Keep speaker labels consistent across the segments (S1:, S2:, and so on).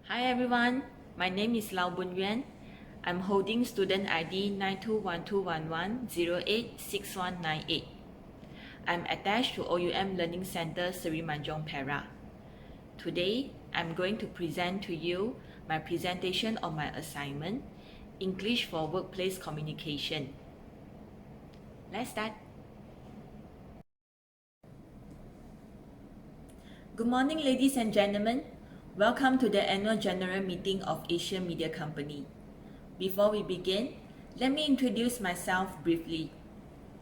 S1: Hi everyone, my name is Lau Bun Yuan. I'm holding student ID 921211086198. I'm attached to OUM Learning Center Seri Manjong, Perak. Today, I'm going to present to you my presentation on my assignment, English for Workplace Communication. Let's start. Good morning, ladies and gentlemen. Welcome to the annual general meeting of Asia Media Company. Before we begin, let me introduce myself briefly.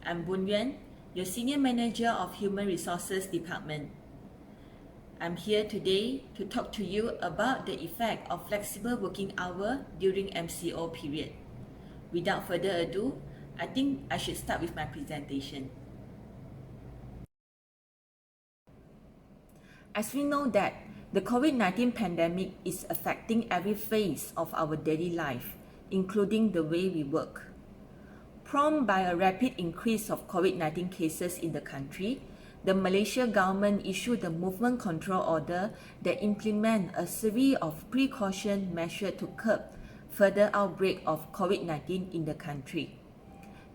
S1: I'm Bun Yuan, your Senior Manager of Human Resources Department. I'm here today to talk to you about the effect of flexible working hour during MCO period. Without further ado, I think I should start with my presentation. As we know that the COVID-19 pandemic is affecting every phase of our daily life, including the way we work. Prompted by a rapid increase of COVID-19 cases in the country, the Malaysia government issued a movement control order that implement a series of precaution measures to curb further outbreak of COVID-19 in the country,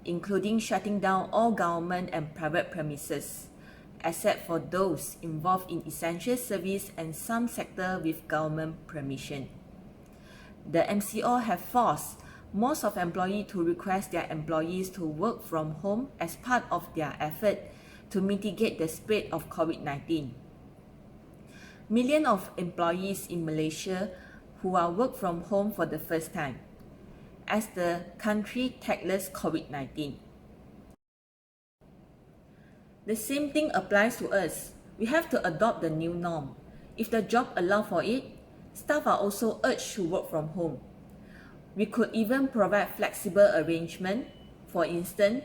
S1: including shutting down all government and private premises, except for those involved in essential service and some sector with government permission. The MCO have forced most of employees to request their employees to work from home as part of their effort to mitigate the spread of COVID-19. Millions of employees in Malaysia who are work from home for the first time, as the country tackles COVID-19. The same thing applies to us. We have to adopt the new norm. If the job allows for it, staff are also urged to work from home. We could even provide flexible arrangement. For instance,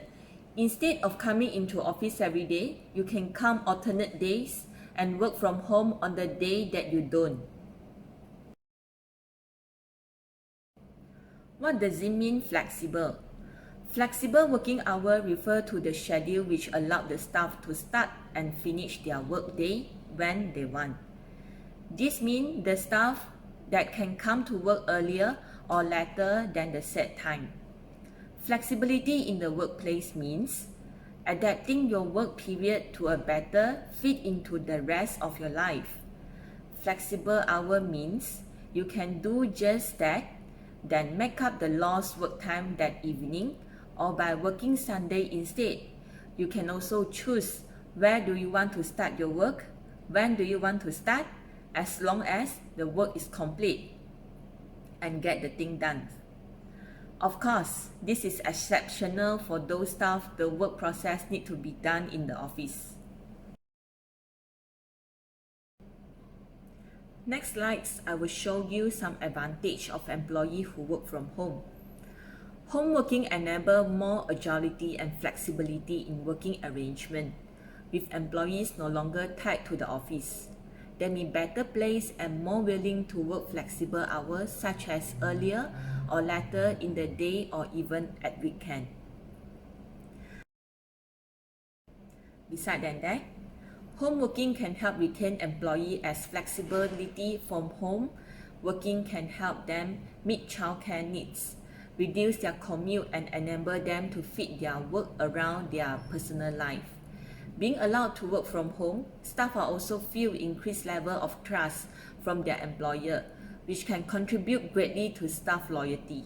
S1: instead of coming into office every day, you can come alternate days and work from home on the day that you don't. What does it mean flexible? Flexible working hour refer to the schedule which allow the staff to start and finish their work day when they want. This means the staff that can come to work earlier or later than the set time. Flexibility in the workplace means adapting your work period to a better fit into the rest of your life. Flexible hour means you can do just that, then make up the lost work time that evening, or by working Sunday instead. You can also choose where do you want to start your work, when do you want to start, as long as the work is complete and get the thing done. Of course, this is exceptional for those staff the work process need to be done in the office. Next slides, I will show you some advantage of employees who work from home. Home working enables more agility and flexibility in working arrangement, with employees no longer tied to the office. They may better place and more willing to work flexible hours such as earlier or later in the day or even at weekend. Besides that, home working can help retain employees as flexibility from home working can help them meet childcare needs, reduce their commute and enable them to fit their work around their personal life. Being allowed to work from home, staff are also feel increased level of trust from their employer, which can contribute greatly to staff loyalty.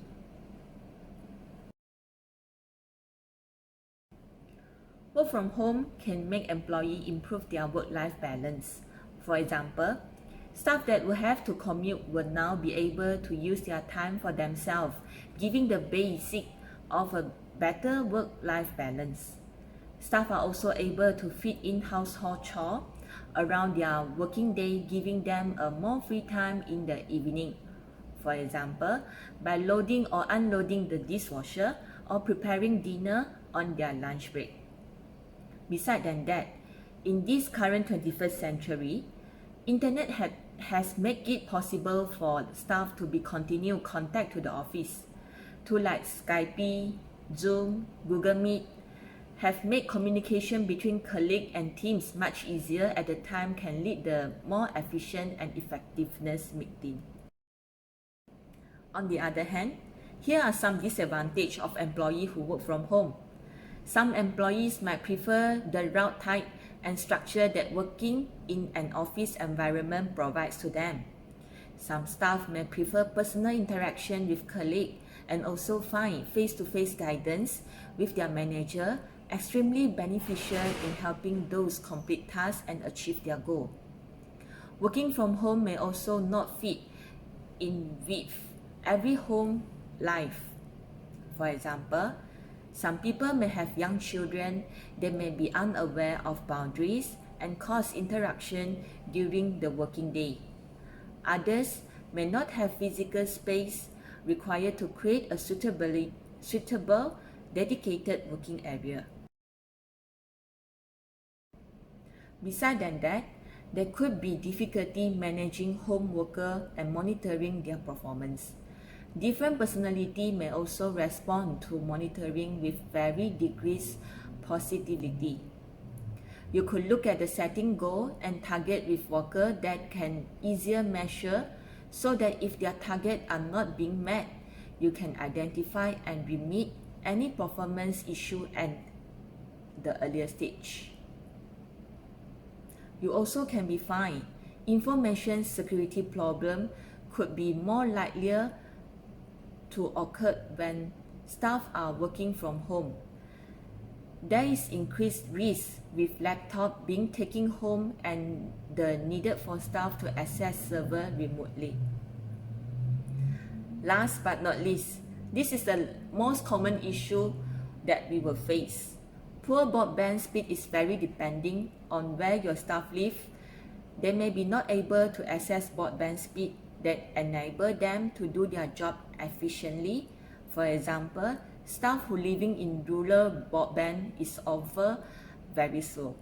S1: Work from home can make employees improve their work-life balance. For example, staff that will have to commute will now be able to use their time for themselves, giving the basic of a better work-life balance. Staff are also able to fit in household chores around their working day, giving them a more free time in the evening. For example, by loading or unloading the dishwasher or preparing dinner on their lunch break. Besides that, in this current 21st century, Internet has made it possible for staff to be continued contact to the office. Tools like Skype, Zoom, Google Meet have made communication between colleagues and teams much easier at the time can lead the more efficient and effectiveness meeting. On the other hand, here are some disadvantages of employees who work from home. Some employees might prefer the route type and structure that working in an office environment provides to them. Some staff may prefer personal interaction with colleagues and also find face-to-face guidance with their manager extremely beneficial in helping those complete tasks and achieve their goal. Working from home may also not fit in with every home life. For example, some people may have young children. They may be unaware of boundaries and cause interruption during the working day. Others may not have physical space required to create a suitable, dedicated working area. Besides that, there could be difficulty managing home workers and monitoring their performance. Different personality may also respond to monitoring with varying degrees positivity. You could look at the setting goal and target with workers that can easier measure so that if their targets are not being met, you can identify and remedy any performance issue at the earlier stage. You also can be fined. Information security problem could be more likelier to occur when staff are working from home. There is increased risk with laptop being taken home and the needed for staff to access server remotely. Last but not least, this is the most common issue that we will face. Poor broadband speed is very depending on where your staff live. They may be not able to access broadband speed that enable them to do their job efficiently. For example, staff who living in rural broadband is often very slow.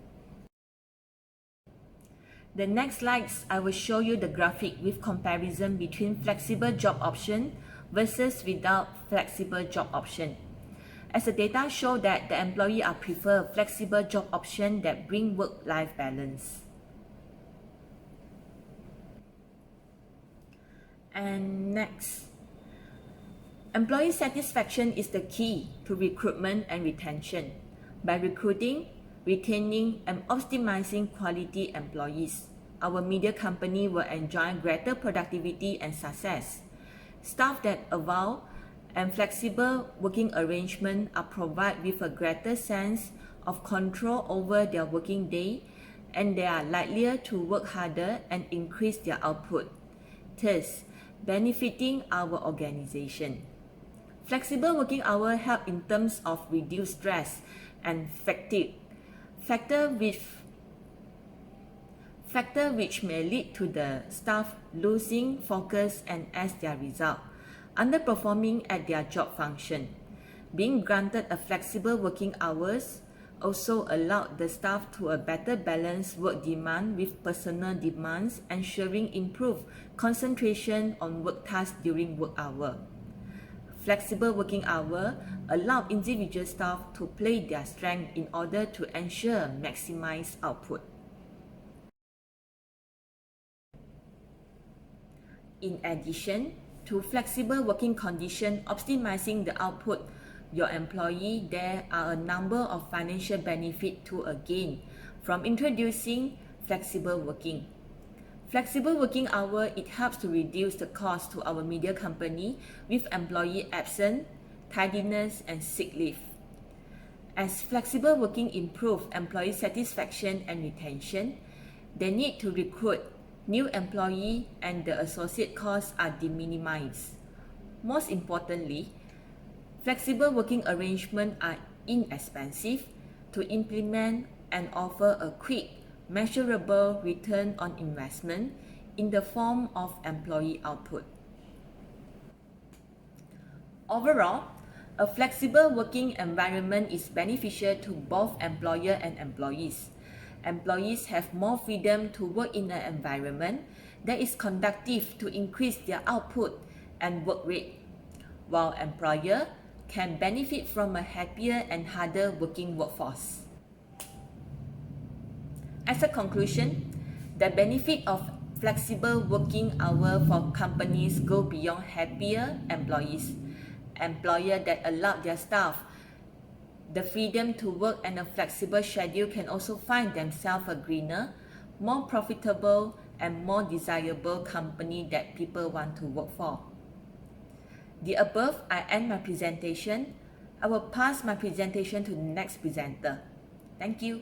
S1: The next slides, I will show you the graphic with comparison between flexible job option versus without flexible job option. As the data show that the employee are prefer flexible job option that bring work-life balance. And next, employee satisfaction is the key to recruitment and retention. By recruiting, retaining, and optimizing quality employees, our media company will enjoy greater productivity and success. Staff that allow and flexible working arrangements are provided with a greater sense of control over their working day, and they are likelier to work harder and increase their output, thus benefiting our organization. Flexible working hours help in terms of reduced stress and fatigue, factor which may lead to the staff losing focus and as their result, underperforming at their job function. Being granted a flexible working hours also allowed the staff to a better balance work demand with personal demands, ensuring improved concentration on work tasks during work hour. Flexible working hours allow individual staff to play their strength in order to ensure maximized output. In addition to flexible working conditions optimizing the output your employee, there are a number of financial benefits to gain from introducing flexible working. Flexible working hours, it helps to reduce the cost to our media company with employee absence, tardiness, and sick leave. As flexible working improves employee satisfaction and retention, the need to recruit new employees and the associate costs are minimized. Most importantly, flexible working arrangements are inexpensive to implement and offer a quick, measurable return on investment in the form of employee output. Overall, a flexible working environment is beneficial to both employer and employees. Employees have more freedom to work in an environment that is conducive to increase their output and work rate, while employer can benefit from a happier and harder working workforce. As a conclusion, the benefit of flexible working hour for companies go beyond happier employees. Employers that allow their staff the freedom to work and a flexible schedule can also find themselves a greener, more profitable, and more desirable company that people want to work for. The above, I end my presentation. I will pass my presentation to the next presenter. Thank you.